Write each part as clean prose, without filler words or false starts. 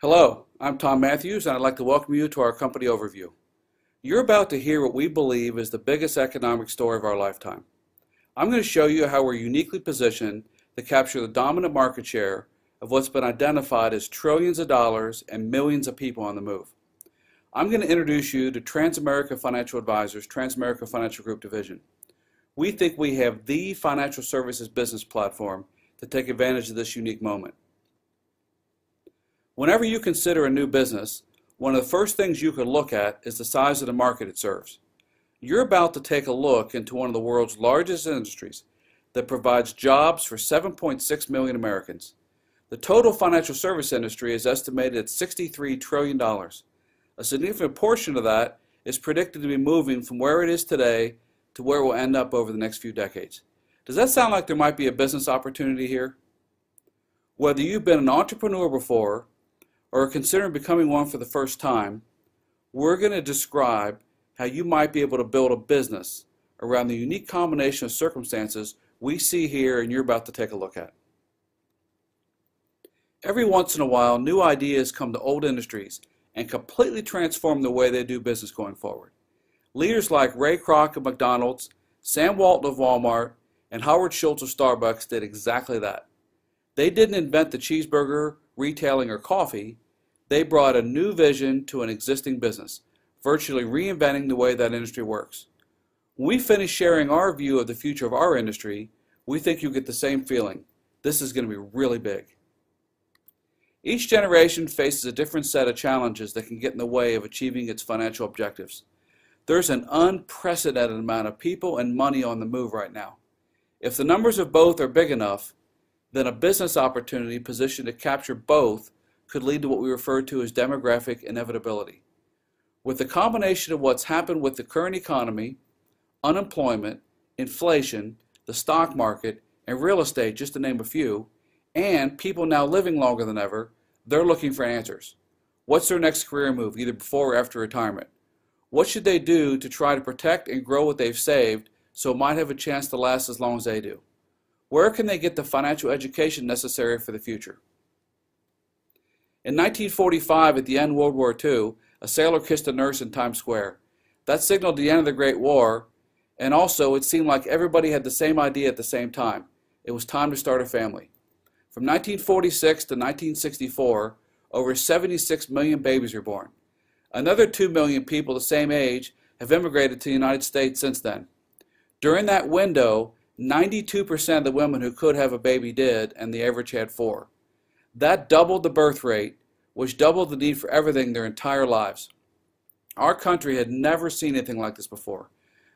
Hello, I'm Tom Matthews, and I'd like to welcome you to our company overview. You're about to hear what we believe is the biggest economic story of our lifetime. I'm going to show you how we're uniquely positioned to capture the dominant market share of what's been identified as trillions of dollars and millions of people on the move. I'm going to introduce you to TransAmerica Financial Advisors, TransAmerica Financial Group Division. We think we have the financial services business platform to take advantage of this unique moment. Whenever you consider a new business, one of the first things you could look at is the size of the market it serves. You're about to take a look into one of the world's largest industries that provides jobs for 7.6 million Americans. The total financial service industry is estimated at $63 trillion. A significant portion of that is predicted to be moving from where it is today to where it will end up over the next few decades. Does that sound like there might be a business opportunity here? Whether you've been an entrepreneur before or are considering becoming one for the first time, we're going to describe how you might be able to build a business around the unique combination of circumstances we see here and you're about to take a look at. Every once in a while, new ideas come to old industries and completely transform the way they do business going forward. Leaders like Ray Kroc of McDonald's, Sam Walton of Walmart, and Howard Schultz of Starbucks did exactly that. They didn't invent the cheeseburger, retailing, or coffee. They brought a new vision to an existing business, virtually reinventing the way that industry works. When we finish sharing our view of the future of our industry, we think you'll get the same feeling. This is going to be really big. Each generation faces a different set of challenges that can get in the way of achieving its financial objectives. There's an unprecedented amount of people and money on the move right now. If the numbers of both are big enough, then a business opportunity positioned to capture both could lead to what we refer to as demographic inevitability. With the combination of what's happened with the current economy, unemployment, inflation, the stock market, and real estate, just to name a few, and people now living longer than ever, they're looking for answers. What's their next career move, either before or after retirement? What should they do to try to protect and grow what they've saved so it might have a chance to last as long as they do? Where can they get the financial education necessary for the future? In 1945, at the end of World War II, a sailor kissed a nurse in Times Square. That signaled the end of the Great War, and also it seemed like everybody had the same idea at the same time. It was time to start a family. From 1946 to 1964, over 76 million babies were born. Another 2 million people the same age have immigrated to the United States since then. During that window, 92% of the women who could have a baby did, and the average had 4. That doubled the birth rate, which doubled the need for everything their entire lives. Our country had never seen anything like this before.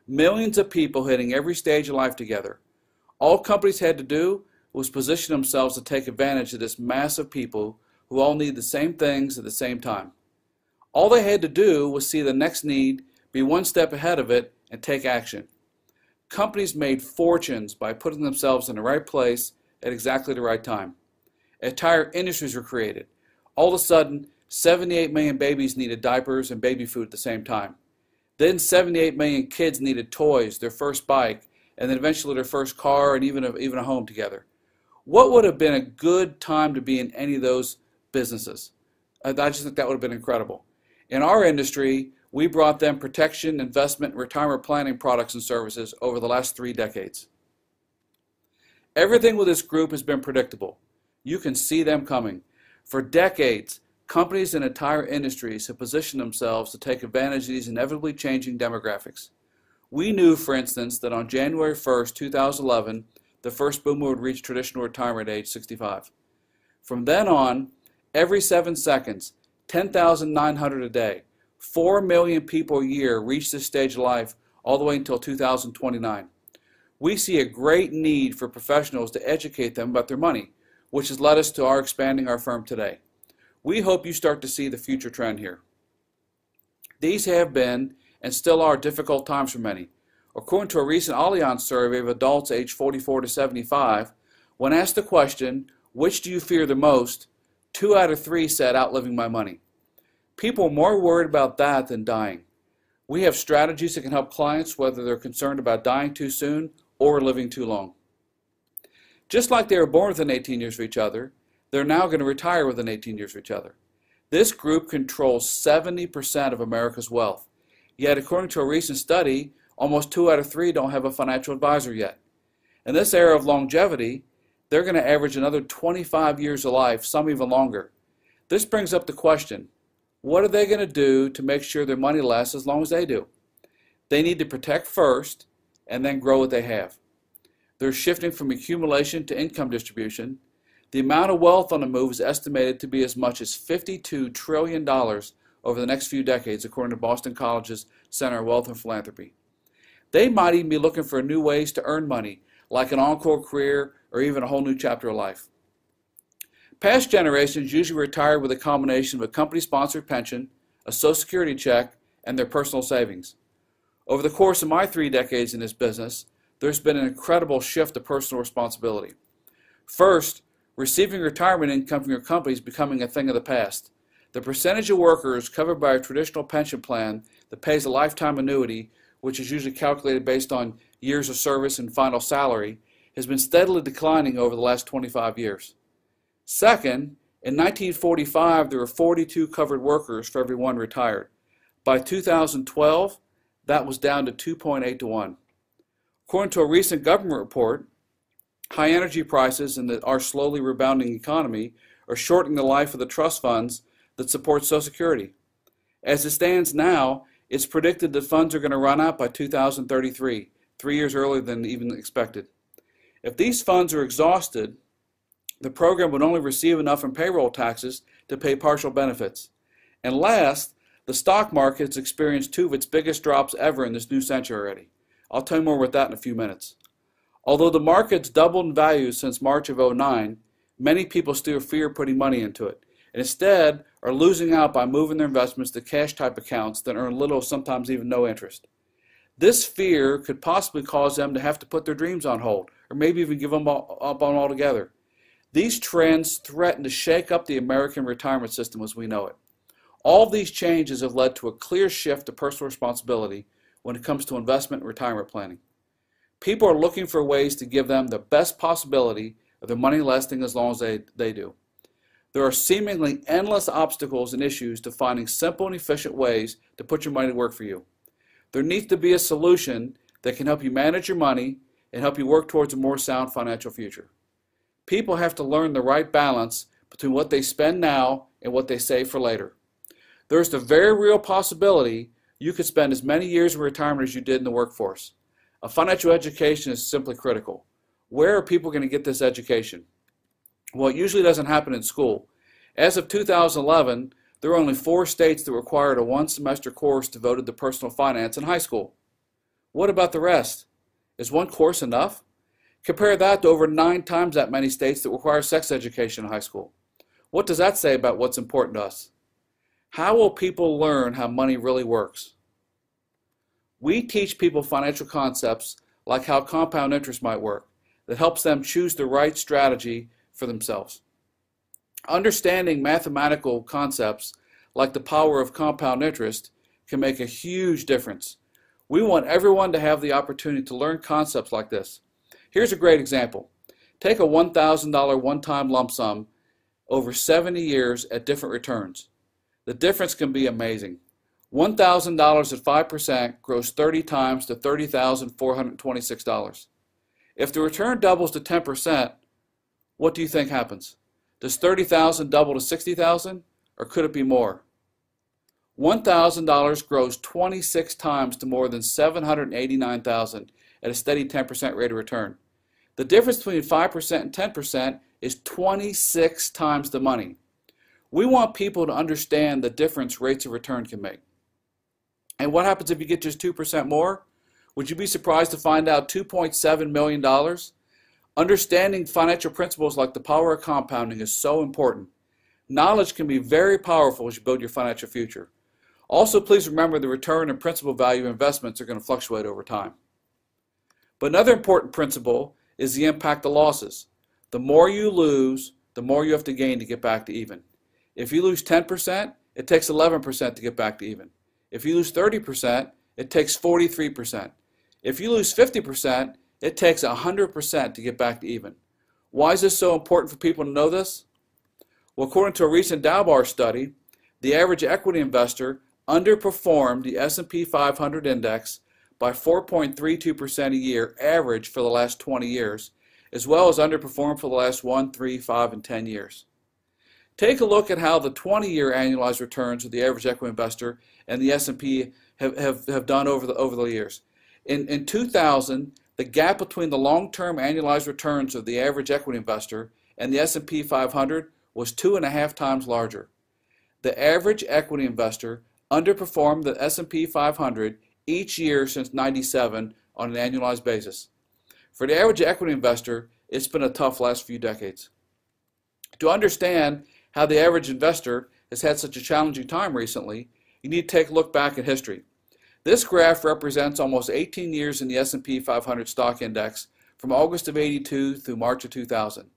Millions of people hitting every stage of life together. All companies had to do was position themselves to take advantage of this mass of people who all need the same things at the same time. All they had to do was see the next need, be one step ahead of it, and take action. Companies made fortunes by putting themselves in the right place at exactly the right time. Entire industries were created. All of a sudden, 78 million babies needed diapers and baby food at the same time. Then 78 million kids needed toys, their first bike, and then eventually their first car and even a home together. What would have been a good time to be in any of those businesses? I just think that would have been incredible. In our industry, we brought them protection, investment, and retirement planning products and services over the last 3 decades. Everything with this group has been predictable. You can see them coming. For decades, companies and entire industries have positioned themselves to take advantage of these inevitably changing demographics. We knew, for instance, that on January 1st, 2011, the first boomer would reach traditional retirement age 65. From then on, every 7 seconds, 10,900 a day, 4 million people a year reach this stage of life all the way until 2029. We see a great need for professionals to educate them about their money, which has led us to our expanding our firm today. We hope you start to see the future trend here. These have been and still are difficult times for many. According to a recent Allianz survey of adults aged 44 to 75, when asked the question, which do you fear the most, 2 out of 3 said outliving my money. People are more worried about that than dying. We have strategies that can help clients whether they're concerned about dying too soon or living too long. Just like they were born within 18 years of each other, they're now going to retire within 18 years of each other. This group controls 70% of America's wealth. Yet, according to a recent study, almost 2 out of 3 don't have a financial advisor yet. In this era of longevity, they're going to average another 25 years of life, some even longer. This brings up the question, what are they going to do to make sure their money lasts as long as they do? They need to protect first and then grow what they have. They're shifting from accumulation to income distribution. The amount of wealth on the move is estimated to be as much as $52 trillion over the next few decades, according to Boston College's Center on Wealth and Philanthropy. They might even be looking for new ways to earn money, like an encore career or even a whole new chapter of life. Past generations usually retired with a combination of a company-sponsored pension, a Social Security check, and their personal savings. Over the course of my 3 decades in this business, there's been an incredible shift to personal responsibility. First, receiving retirement income from your company is becoming a thing of the past. The percentage of workers covered by a traditional pension plan that pays a lifetime annuity, which is usually calculated based on years of service and final salary, has been steadily declining over the last 25 years. Second, in 1945, there were 42 covered workers for every 1 retired. By 2012, that was down to 2.8 to 1. According to a recent government report, high energy prices and our slowly rebounding economy are shortening the life of the trust funds that support Social Security. As it stands now, it's predicted that funds are going to run out by 2033, 3 years earlier than even expected. If these funds are exhausted, the program would only receive enough in payroll taxes to pay partial benefits. And last, the stock market has experienced 2 of its biggest drops ever in this new century already. I'll tell you more about that in a few minutes. Although the market's doubled in value since March of '09, many people still fear putting money into it, and instead are losing out by moving their investments to cash-type accounts that earn little, sometimes even no interest. This fear could possibly cause them to have to put their dreams on hold, or maybe even give them up on altogether. These trends threaten to shake up the American retirement system as we know it. All of these changes have led to a clear shift to personal responsibility when it comes to investment and retirement planning. People are looking for ways to give them the best possibility of their money lasting as long as they do. There are seemingly endless obstacles and issues to finding simple and efficient ways to put your money to work for you. There needs to be a solution that can help you manage your money and help you work towards a more sound financial future. People have to learn the right balance between what they spend now and what they save for later. There's the very real possibility you could spend as many years in retirement as you did in the workforce. A financial education is simply critical. Where are people going to get this education? Well, it usually doesn't happen in school. As of 2011, there were only 4 states that required a 1-semester course devoted to personal finance in high school. What about the rest? Is 1 course enough? Compare that to over 9 times that many states that require sex education in high school. What does that say about what's important to us? How will people learn how money really works? We teach people financial concepts like how compound interest might work that helps them choose the right strategy for themselves. Understanding mathematical concepts like the power of compound interest can make a huge difference. We want everyone to have the opportunity to learn concepts like this. Here's a great example. Take a $1,000 one-time lump sum over 70 years at different returns. The difference can be amazing. $1,000 at 5% grows 30 times to $30,426. If the return doubles to 10%, what do you think happens? Does $30,000 double to $60,000, or could it be more? $1,000 grows 26 times to more than $789,000 at a steady 10% rate of return. The difference between 5% and 10% is 26 times the money. We want people to understand the difference rates of return can make. And what happens if you get just 2% more? Would you be surprised to find out $2.7 million? Understanding financial principles like the power of compounding is so important. Knowledge can be very powerful as you build your financial future. Also, please remember the return and principal value of investments are going to fluctuate over time. But another important principle is the impact of losses. The more you lose, the more you have to gain to get back to even. If you lose 10%, it takes 11% to get back to even. If you lose 30%, it takes 43%. If you lose 50%, it takes 100% to get back to even. Why is this so important for people to know this? Well, according to a recent Dow study, the average equity investor underperformed the S&P 500 index by 4.32% a year average for the last 20 years, as well as underperformed for the last 1, 3, 5, and 10 years. Take a look at how the 20-year annualized returns of the average equity investor and the S&P have done over the years. In 2000, the gap between the long-term annualized returns of the average equity investor and the S&P 500 was 2.5 times larger. The average equity investor underperformed the S&P 500 each year since '97 on an annualized basis. For the average equity investor, it's been a tough last few decades. To understand how the average investor has had such a challenging time recently, you need to take a look back at history. This graph represents almost 18 years in the S&P 500 stock index from August of '82 through March of 2000.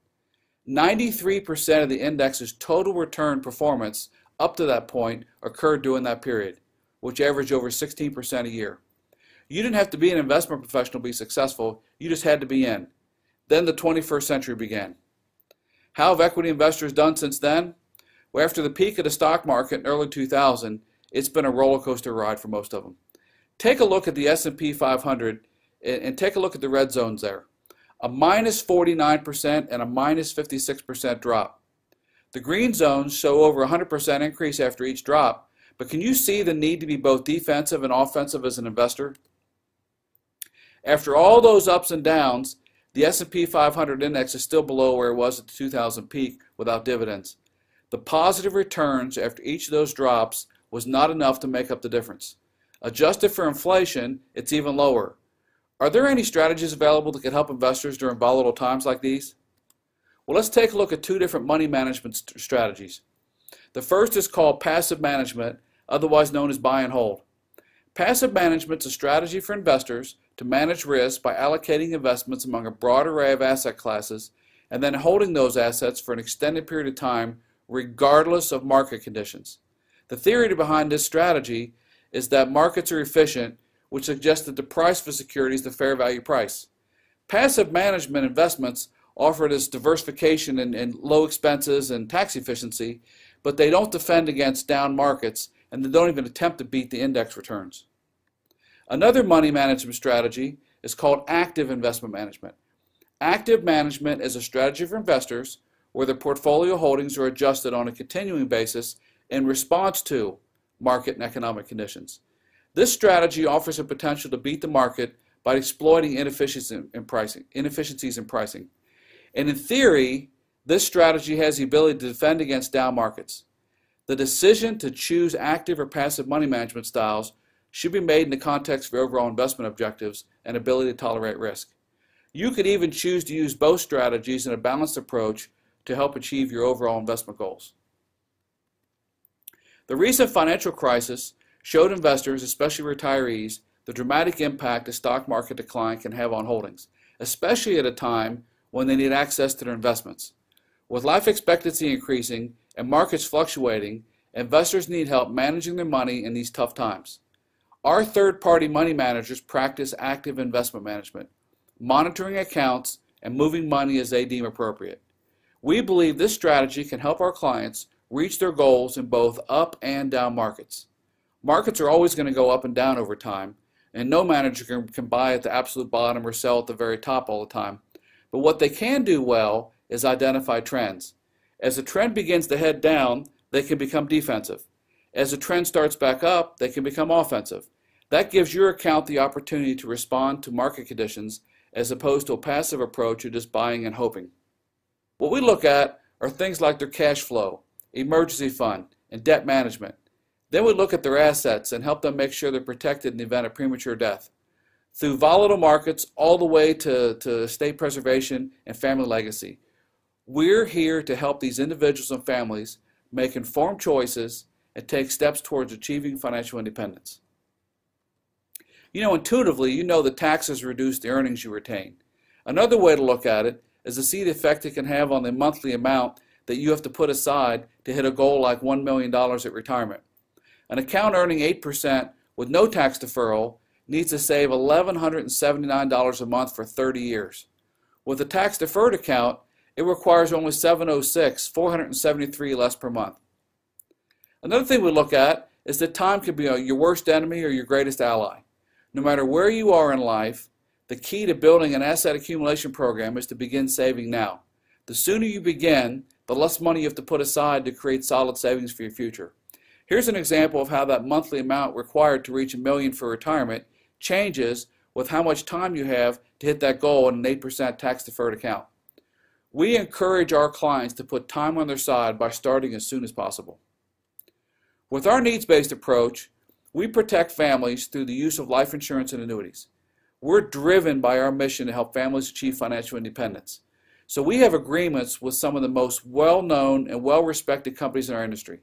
93% of the index's total return performance up to that point occurred during that period, which averaged over 16% a year. You didn't have to be an investment professional to be successful, you just had to be in. Then the 21st century began. How have equity investors done since then? Well, after the peak of the stock market in early 2000, it's been a roller coaster ride for most of them. Take a look at the S&P 500 and take a look at the red zones there. A minus 49% and a minus 56% drop. The green zones show over 100% increase after each drop, but can you see the need to be both defensive and offensive as an investor? After all those ups and downs, the S&P 500 index is still below where it was at the 2000 peak without dividends. The positive returns after each of those drops was not enough to make up the difference. Adjusted for inflation, it's even lower. Are there any strategies available that can help investors during volatile times like these? Well, let's take a look at two different money management strategies. The first is called passive management, otherwise known as buy and hold. Passive management is a strategy for investors to manage risk by allocating investments among a broad array of asset classes and then holding those assets for an extended period of time regardless of market conditions. The theory behind this strategy is that markets are efficient, which suggests that the price for security is the fair value price. Passive management investments offer this diversification and low expenses and tax efficiency, but they don't defend against down markets and they don't even attempt to beat the index returns. Another money management strategy is called active investment management. Active management is a strategy for investors where their portfolio holdings are adjusted on a continuing basis in response to market and economic conditions. This strategy offers the potential to beat the market by exploiting inefficiencies in pricing. And in theory, this strategy has the ability to defend against down markets. The decision to choose active or passive money management styles should be made in the context of your overall investment objectives and ability to tolerate risk. You could even choose to use both strategies in a balanced approach to help achieve your overall investment goals. The recent financial crisis showed investors, especially retirees, the dramatic impact a stock market decline can have on holdings, especially at a time when they need access to their investments. With life expectancy increasing and markets fluctuating, investors need help managing their money in these tough times. Our third-party money managers practice active investment management, monitoring accounts and moving money as they deem appropriate. We believe this strategy can help our clients reach their goals in both up and down markets. Markets are always going to go up and down over time, and no manager can buy at the absolute bottom or sell at the very top all the time. But what they can do well is identify trends. As the trend begins to head down, they can become defensive. As the trend starts back up, they can become offensive. That gives your account the opportunity to respond to market conditions as opposed to a passive approach of just buying and hoping. What we look at are things like their cash flow, emergency fund, and debt management. Then we look at their assets and help them make sure they're protected in the event of premature death. Through volatile markets all the way to estate preservation and family legacy. We're here to help these individuals and families make informed choices and take steps towards achieving financial independence. You know, intuitively, you know that taxes reduce the earnings you retain. Another way to look at it is to see the effect it can have on the monthly amount that you have to put aside to hit a goal like $1 million at retirement. An account earning 8% with no tax deferral needs to save $1,179 a month for 30 years. With a tax-deferred account, it requires only $706, $473 less per month. Another thing we look at is that time can be your worst enemy or your greatest ally. No matter where you are in life, the key to building an asset accumulation program is to begin saving now. The sooner you begin, the less money you have to put aside to create solid savings for your future. Here's an example of how that monthly amount required to reach $1 million for retirement changes with how much time you have to hit that goal in an 8% tax-deferred account. We encourage our clients to put time on their side by starting as soon as possible. With our needs-based approach, we protect families through the use of life insurance and annuities. We're driven by our mission to help families achieve financial independence. So we have agreements with some of the most well-known and well-respected companies in our industry.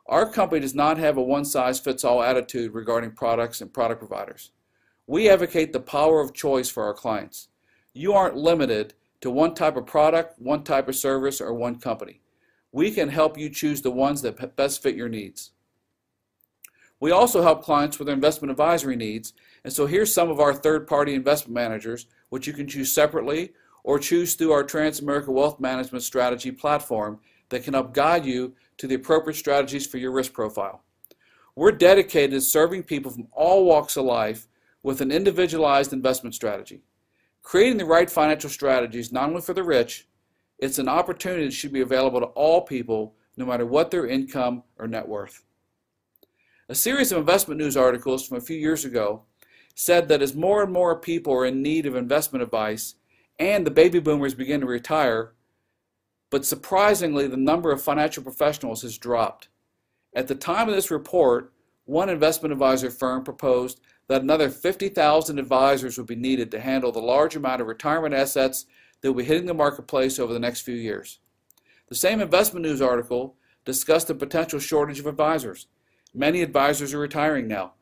Our company does not have a one-size-fits-all attitude regarding products and product providers. We advocate the power of choice for our clients. You aren't limited to one type of product, one type of service, or one company. We can help you choose the ones that best fit your needs. We also help clients with their investment advisory needs, and so here's some of our third-party investment managers, which you can choose separately or choose through our TransAmerica Wealth Management Strategy platform that can help guide you to the appropriate strategies for your risk profile. We're dedicated to serving people from all walks of life with an individualized investment strategy. Creating the right financial strategies not only for the rich, it's an opportunity that should be available to all people no matter what their income or net worth. A series of investment news articles from a few years ago said that as more and more people are in need of investment advice and the baby boomers begin to retire, but surprisingly the number of financial professionals has dropped. At the time of this report, one investment advisor firm proposed that another 50,000 advisors would be needed to handle the large amount of retirement assets that will be hitting the marketplace over the next few years. The same investment news article discussed the potential shortage of advisors. Many advisors are retiring now,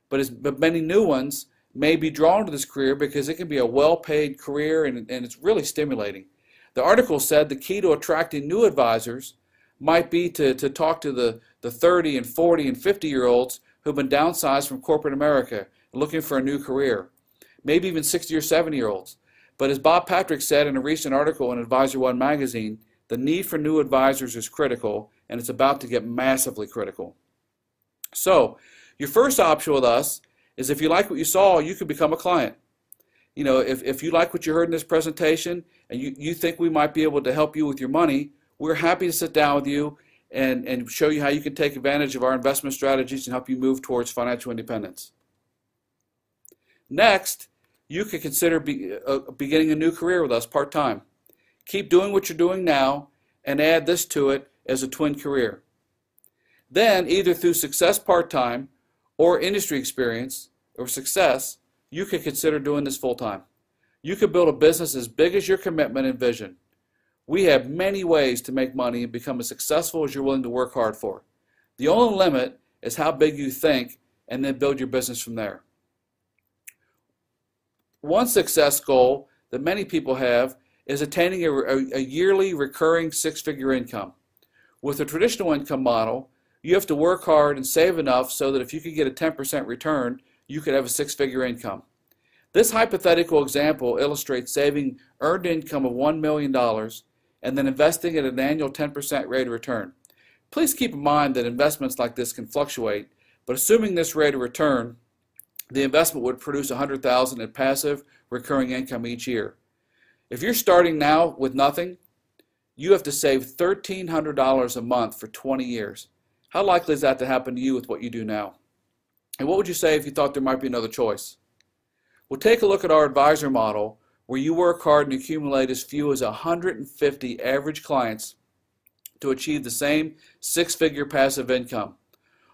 but many new ones may be drawn to this career because it can be a well-paid career and it's really stimulating. The article said the key to attracting new advisors might be to talk to the 30 and 40 and 50-year-olds who've been downsized from corporate America looking for a new career, maybe even 60 or 70-year-olds. But as Bob Patrick said in a recent article in Advisor One magazine, the need for new advisors is critical, and it's about to get massively critical. So, your first option with us is if you like what you saw, you can become a client. You know, if you like what you heard in this presentation and you think we might be able to help you with your money, we're happy to sit down with you and show you how you can take advantage of our investment strategies and help you move towards financial independence. Next, you can consider beginning a new career with us part-time. Keep doing what you're doing now and add this to it as a twin career. Then, either through success part-time or industry experience or success, you can consider doing this full-time. You can build a business as big as your commitment and vision. We have many ways to make money and become as successful as you're willing to work hard for. The only limit is how big you think and then build your business from there. One success goal that many people have is attaining a yearly recurring six-figure income. With a traditional income model, you have to work hard and save enough so that if you could get a 10% return, you could have a six-figure income. This hypothetical example illustrates saving earned income of $1 million and then investing at an annual 10% rate of return. Please keep in mind that investments like this can fluctuate, but assuming this rate of return, the investment would produce $100,000 in passive recurring income each year. If you're starting now with nothing, you have to save $1,300 a month for 20 years. How likely is that to happen to you with what you do now? And what would you say if you thought there might be another choice? Well, take a look at our advisor model where you work hard and accumulate as few as 150 average clients to achieve the same six-figure passive income.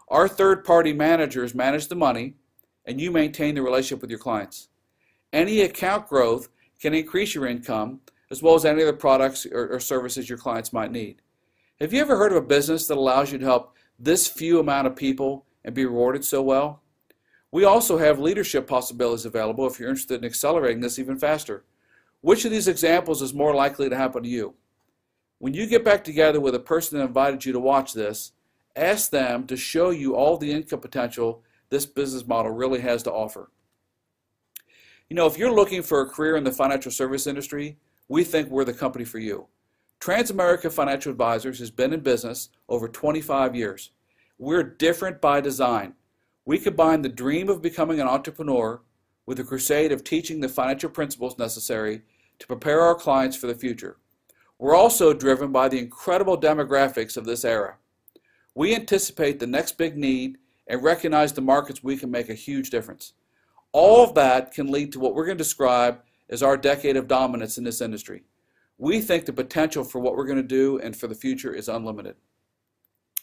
Our third-party managers manage the money and you maintain the relationship with your clients. Any account growth can increase your income as well as any other products or services your clients might need. Have you ever heard of a business that allows you to help this few amount of people and be rewarded so well? We also have leadership possibilities available if you're interested in accelerating this even faster. Which of these examples is more likely to happen to you? When you get back together with a person that invited you to watch this, ask them to show you all the income potential this business model really has to offer. You know, if you're looking for a career in the financial service industry, we think we're the company for you. TransAmerica Financial Advisors has been in business over 25 years. We're different by design. We combine the dream of becoming an entrepreneur with the crusade of teaching the financial principles necessary to prepare our clients for the future. We're also driven by the incredible demographics of this era. We anticipate the next big need and recognize the markets we can make a huge difference. All of that can lead to what we're going to describe as our decade of dominance in this industry. We think the potential for what we're going to do and for the future is unlimited.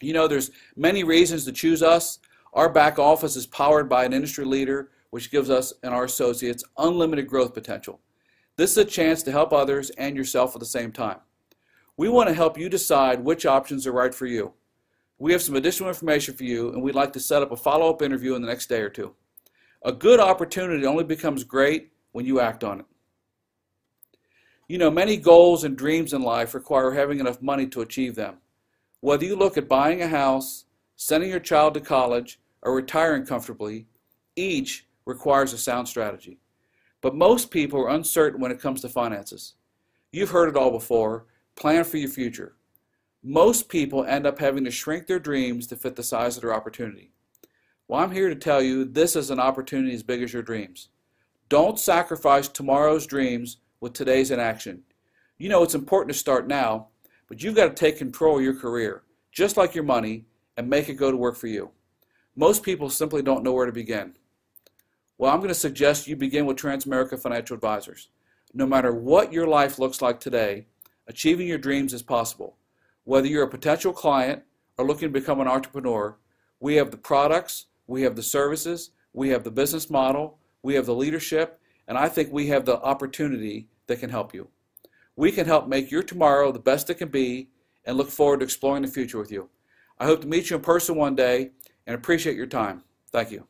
You know, there's many reasons to choose us. Our back office is powered by an industry leader, which gives us and our associates unlimited growth potential. This is a chance to help others and yourself at the same time. We want to help you decide which options are right for you. We have some additional information for you, and we'd like to set up a follow-up interview in the next day or two. A good opportunity only becomes great when you act on it. You know, many goals and dreams in life require having enough money to achieve them. Whether you look at buying a house, sending your child to college, or retiring comfortably, each requires a sound strategy. But most people are uncertain when it comes to finances. You've heard it all before. Plan for your future. Most people end up having to shrink their dreams to fit the size of their opportunity. Well, I'm here to tell you this is an opportunity as big as your dreams. Don't sacrifice tomorrow's dreams with today's inaction. You know it's important to start now, but you've got to take control of your career, just like your money, and make it go to work for you. Most people simply don't know where to begin. Well, I'm going to suggest you begin with TransAmerica Financial Advisors. No matter what your life looks like today, achieving your dreams is possible. Whether you're a potential client or looking to become an entrepreneur, we have the products, we have the services, we have the business model, we have the leadership, and I think we have the opportunity that can help you. We can help make your tomorrow the best it can be and look forward to exploring the future with you. I hope to meet you in person one day and appreciate your time. Thank you.